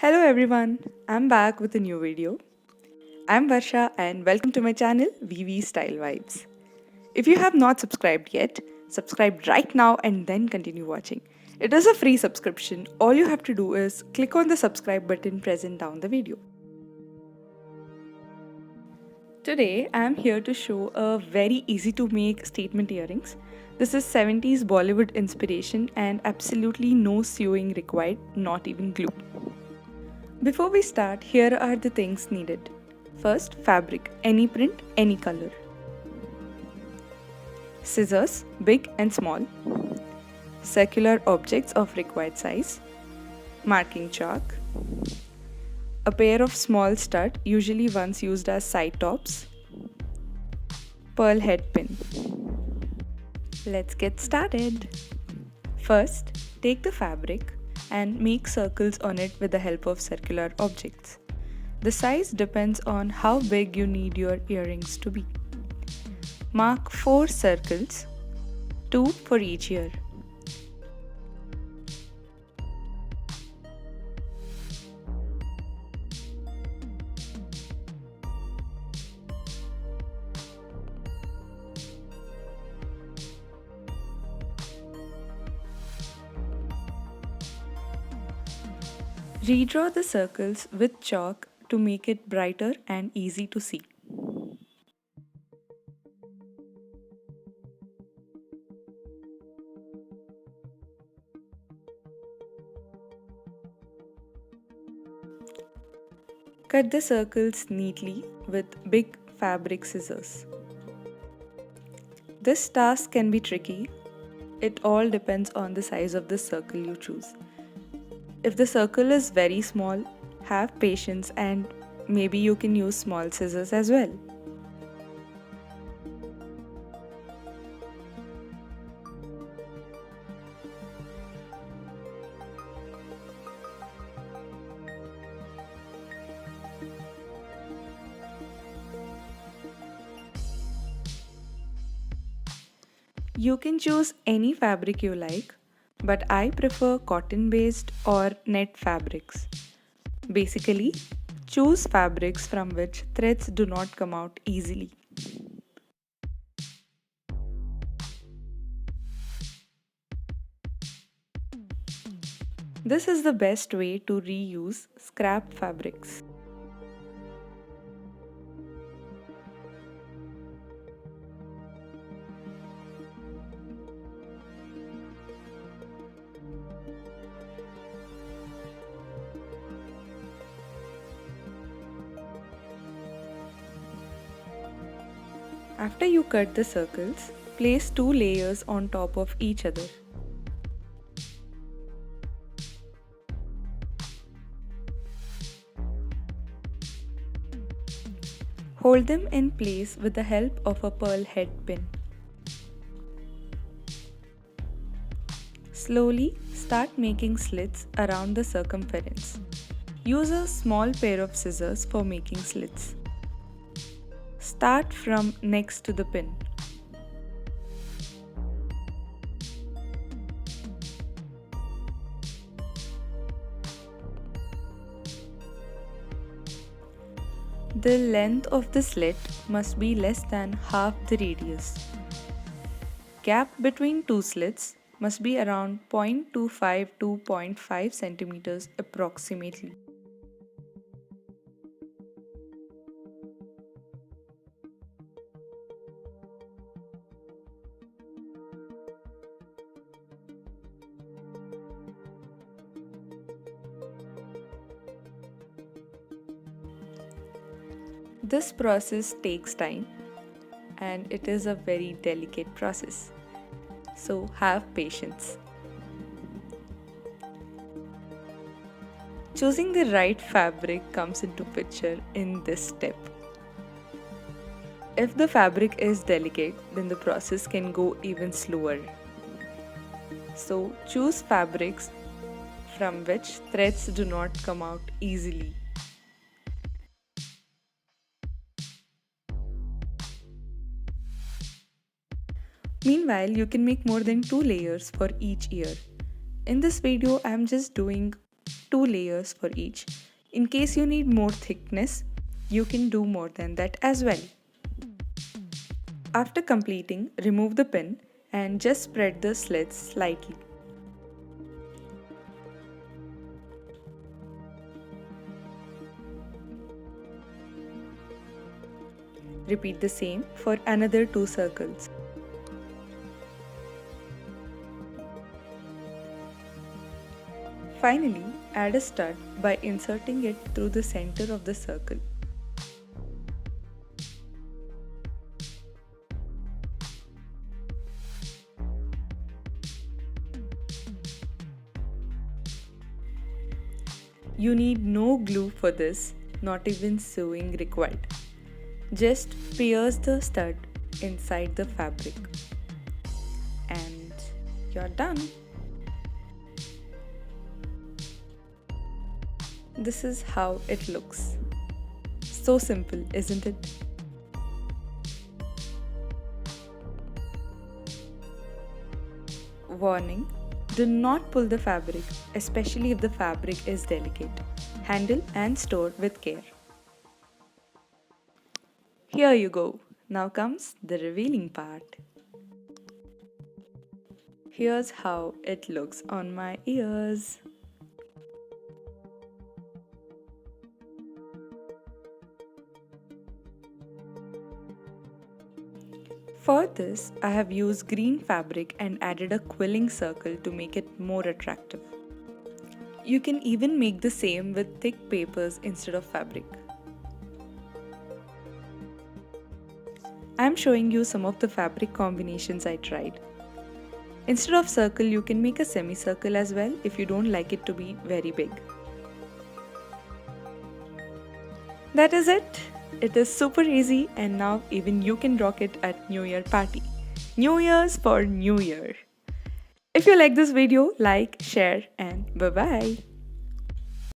Hello everyone, I'm back with a new video. I'm Varsha and welcome to my channel VV Style Vibes. If you have not subscribed yet, subscribe right now and then continue watching. It is a free subscription. All you have to do is click on the subscribe button present down the video. Today I am here to show a very easy to make statement earrings. This is 70s Bollywood inspiration and absolutely no sewing required, not even glue. Before we start, here are the things needed. First, fabric, any print, any color. Scissors, big and small. Circular objects of required size. Marking chalk. A pair of small stud, usually ones used as side tops. Pearl head pin. Let's get started. First, take the fabric and make circles on it with the help of circular objects. The size depends on how big you need your earrings to be. Mark 4 circles, 2 for each ear. Redraw the circles with chalk to make it brighter and easy to see. Cut the circles neatly with big fabric scissors. This task can be tricky. It all depends on the size of the circle you choose. If the circle is very small, have patience and maybe you can use small scissors as well. You can choose any fabric you like, but I prefer cotton-based or net fabrics. Basically, choose fabrics from which threads do not come out easily. This is the best way to reuse scrap fabrics. After you cut the circles, place 2 layers on top of each other. Hold them in place with the help of a pearl head pin. Slowly start making slits around the circumference. Use a small pair of scissors for making slits. Start from next to the pin. The length of the slit must be less than half the radius. Gap between two slits must be around 0.25 to 0.5 centimeters approximately. This process takes time and it is a very delicate process. So have patience. Choosing the right fabric comes into picture in this step. If the fabric is delicate, then the process can go even slower. So choose fabrics from which threads do not come out easily. Meanwhile, you can make more than 2 layers for each ear. In this video, I am just doing 2 layers for each. In case you need more thickness, you can do more than that as well. After completing, remove the pin and just spread the slits slightly. Repeat the same for another 2 circles. Finally, add a stud by inserting it through the center of the circle. You need no glue for this, not even sewing required. Just pierce the stud inside the fabric and you're done. This is how it looks. So simple, isn't it? Warning: do not pull the fabric, especially if the fabric is delicate. Handle and store with care. Here you go. Now comes the revealing part. Here's how it looks on my ears. For this, I have used green fabric and added a quilling circle to make it more attractive. You can even make the same with thick papers instead of fabric. I am showing you some of the fabric combinations I tried. Instead of circle, you can make a semicircle as well if you don't like it to be very big. That is it. It is super easy and now even you can rock it at New Year party. New Year's for New Year. If you like this video, like, share and bye-bye.